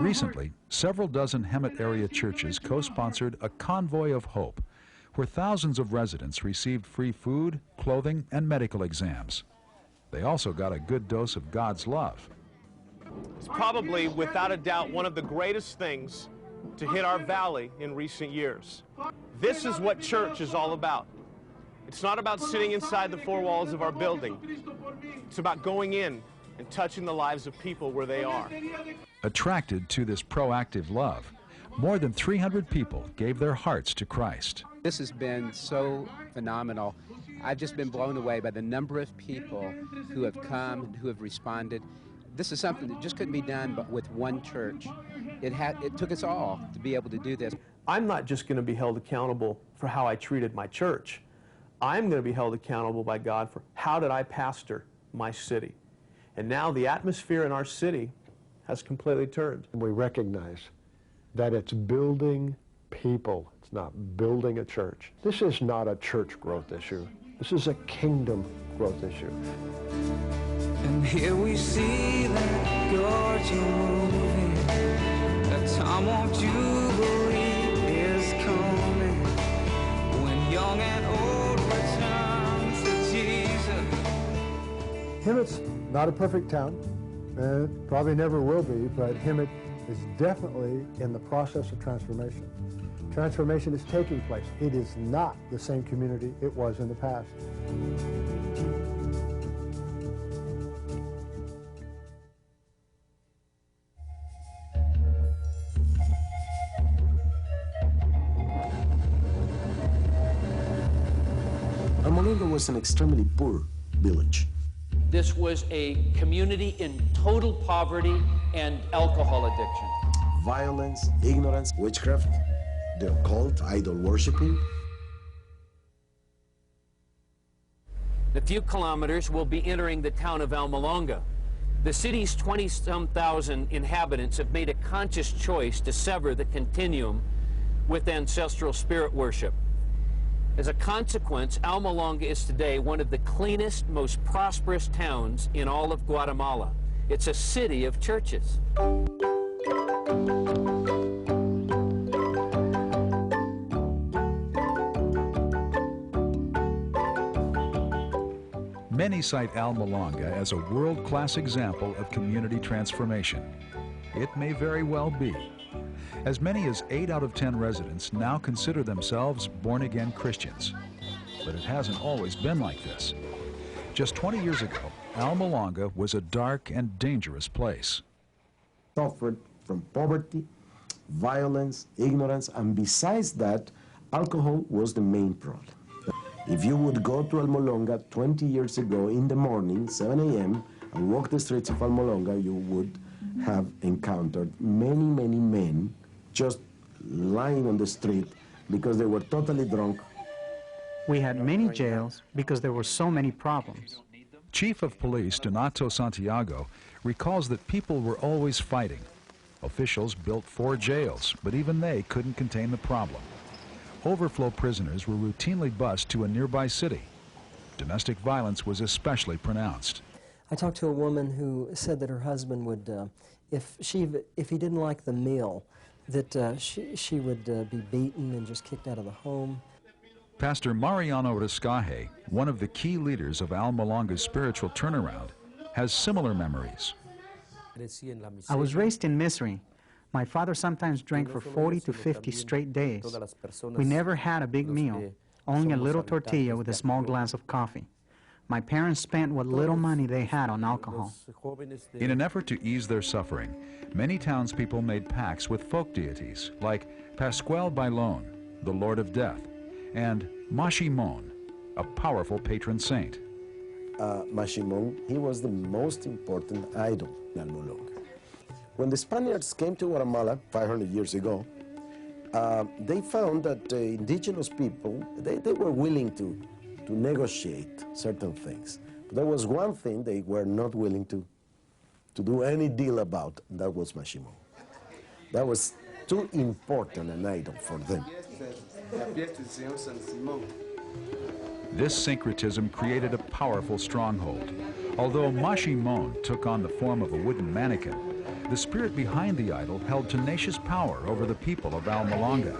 Recently, several dozen Hemet area churches co-sponsored a convoy of hope, where thousands of residents received free food, clothing, and medical exams. They also got a good dose of God's love. It's probably, without a doubt, one of the greatest things to hit our valley in recent years. This is what church is all about. It's not about sitting inside the four walls of our building. It's about going in and touching the lives of people where they are. Attracted to this proactive love, more than 300 people gave their hearts to Christ. This has been so phenomenal. I've just been blown away by the number of people who have come and who have responded. This is something that just couldn't be done but with one church. It took us all to be able to do this. I'm not just going to be held accountable for how I treated my church. I'm going to be held accountable by God for how did I pastor my city. And now the atmosphere in our city has completely turned. We recognize that it's building people. It's not building a church. This is not a church growth issue. This is a kingdom growth issue. And here we see that God you're moving. A time of jubilee is coming. When young and old return to Jesus. Hemet's not a perfect town. Probably never will be, but Hemet is definitely in the process of transformation. Transformation is taking place. It is not the same community it was in the past. Almolonga was an extremely poor village. This was a community in total poverty and alcohol addiction. Violence, ignorance, witchcraft, the occult, idol worshiping. In a few kilometers, we'll be entering the town of Almolonga. The city's 20-some thousand inhabitants have made a conscious choice to sever the continuum with ancestral spirit worship. As a consequence, Almolonga is today one of the cleanest, most prosperous towns in all of Guatemala. It's a city of churches. Many cite Almolonga as a world-class example of community transformation. It may very well be. As many as 8 out of 10 residents now consider themselves born-again Christians. But it hasn't always been like this. Just 20 years ago, Almolonga was a dark and dangerous place. Suffered from poverty, violence, ignorance, and besides that, alcohol was the main problem. If you would go to Almolonga 20 years ago in the morning, 7 a.m., and walk the streets of Almolonga, you would have encountered many, many men just lying on the street because they were totally drunk. We had many jails because there were so many problems. Chief of Police Donato Santiago recalls that people were always fighting. Officials built 4 jails, but even they couldn't contain the problem. Overflow prisoners were routinely bused to a nearby city. Domestic violence was especially pronounced. I talked to a woman who said that her husband would, if he didn't like the meal, that she would be beaten and just kicked out of the home. Pastor Mariano Riscaje, one of the key leaders of Almolonga's spiritual turnaround, has similar memories. I was raised in misery. My father sometimes drank for 40 to 50 straight days. We never had a big meal, only a little tortilla with a small glass of coffee. My parents spent what little money they had on alcohol. In an effort to ease their suffering, many townspeople made pacts with folk deities like Pascual Bailon, the Lord of Death, and Mashimon, a powerful patron saint. Mashimon, he was the most important idol in Almolonga. When the Spaniards came to Guatemala 500 years ago, they found that indigenous people, they were willing to negotiate certain things. But there was one thing they were not willing to do any deal about, and that was Mashimon. That was too important an idol for them. This syncretism created a powerful stronghold. Although Mashimon took on the form of a wooden mannequin, the spirit behind the idol held tenacious power over the people of Almalonga.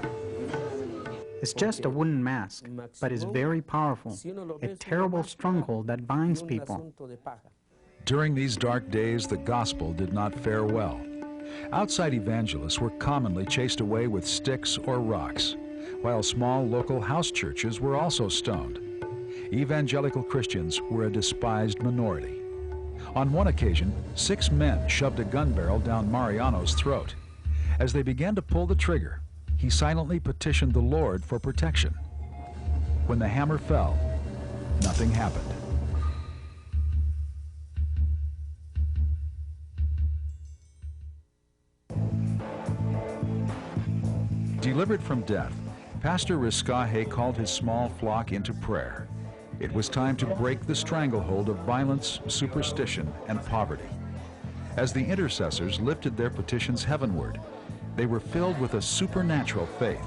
It's just a wooden mask, but it's very powerful, a terrible stronghold that binds people. During these dark days, the gospel did not fare well. Outside evangelists were commonly chased away with sticks or rocks, while small local house churches were also stoned. Evangelical Christians were a despised minority. On one occasion, 6 men shoved a gun barrel down Mariano's throat. As they began to pull the trigger, he silently petitioned the Lord for protection. When the hammer fell, nothing happened. Delivered from death, Pastor Riscahe called his small flock into prayer. It was time to break the stranglehold of violence, superstition, and poverty. As the intercessors lifted their petitions heavenward, they were filled with a supernatural faith.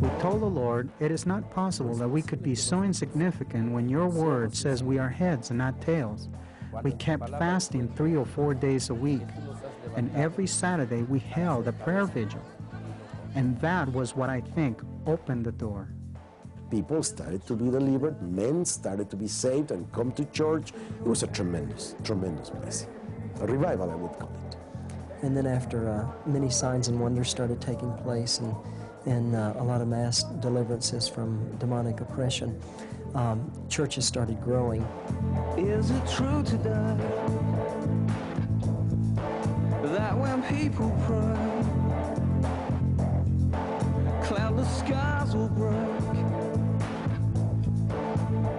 We told the Lord, it is not possible that we could be so insignificant when your word says we are heads and not tails. We kept fasting 3 or 4 days a week, and every Saturday we held a prayer vigil. And that was what I think opened the door. People started to be delivered, men started to be saved and come to church. It was a tremendous, tremendous blessing. A revival, I would call it. And then after many signs and wonders started taking place and a lot of mass deliverances from demonic oppression, churches started growing. Is it true today that when people pray, cloudless skies will break,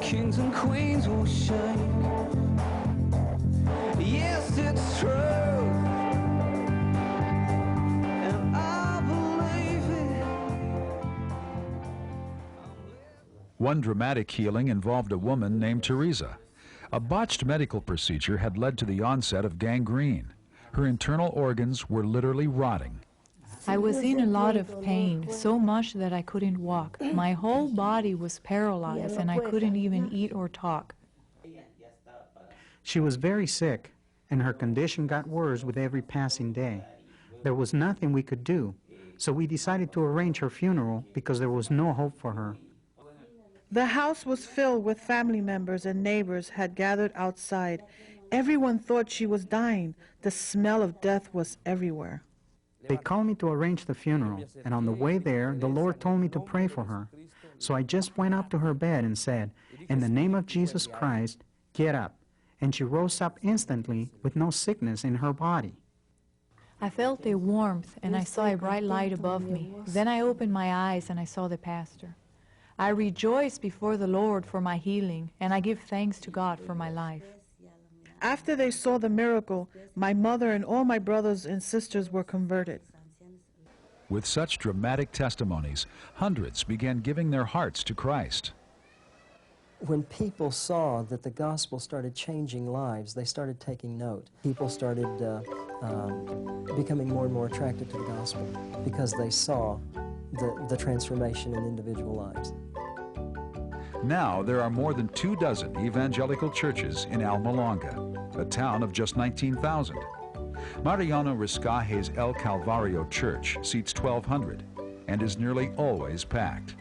kings and queens will shake? Yes, it's true, and I believe it. One dramatic healing involved a woman named Teresa. A botched medical procedure had led to the onset of gangrene. Her internal organs were literally rotting. I was in a lot of pain, so much that I couldn't walk. My whole body was paralyzed and I couldn't even eat or talk. She was very sick, and her condition got worse with every passing day. There was nothing we could do, so we decided to arrange her funeral because there was no hope for her. The house was filled with family members and neighbors had gathered outside. Everyone thought she was dying. The smell of death was everywhere. They called me to arrange the funeral, and on the way there, the Lord told me to pray for her. So I just went up to her bed and said, "In the name of Jesus Christ, get up." And she rose up instantly with no sickness in her body. I felt a warmth and I saw a bright light above me. Then I opened my eyes and I saw the pastor. I rejoiced before the Lord for my healing, and I give thanks to God for my life. After they saw the miracle, my mother and all my brothers and sisters were converted. With such dramatic testimonies, hundreds began giving their hearts to Christ. When people saw that the gospel started changing lives, they started taking note. People started becoming more and more attracted to the gospel because they saw the transformation in individual lives. Now there are more than 24 evangelical churches in Almalonga, a town of just 19,000. Mariano Riscaje's El Calvario Church seats 1,200 and is nearly always packed.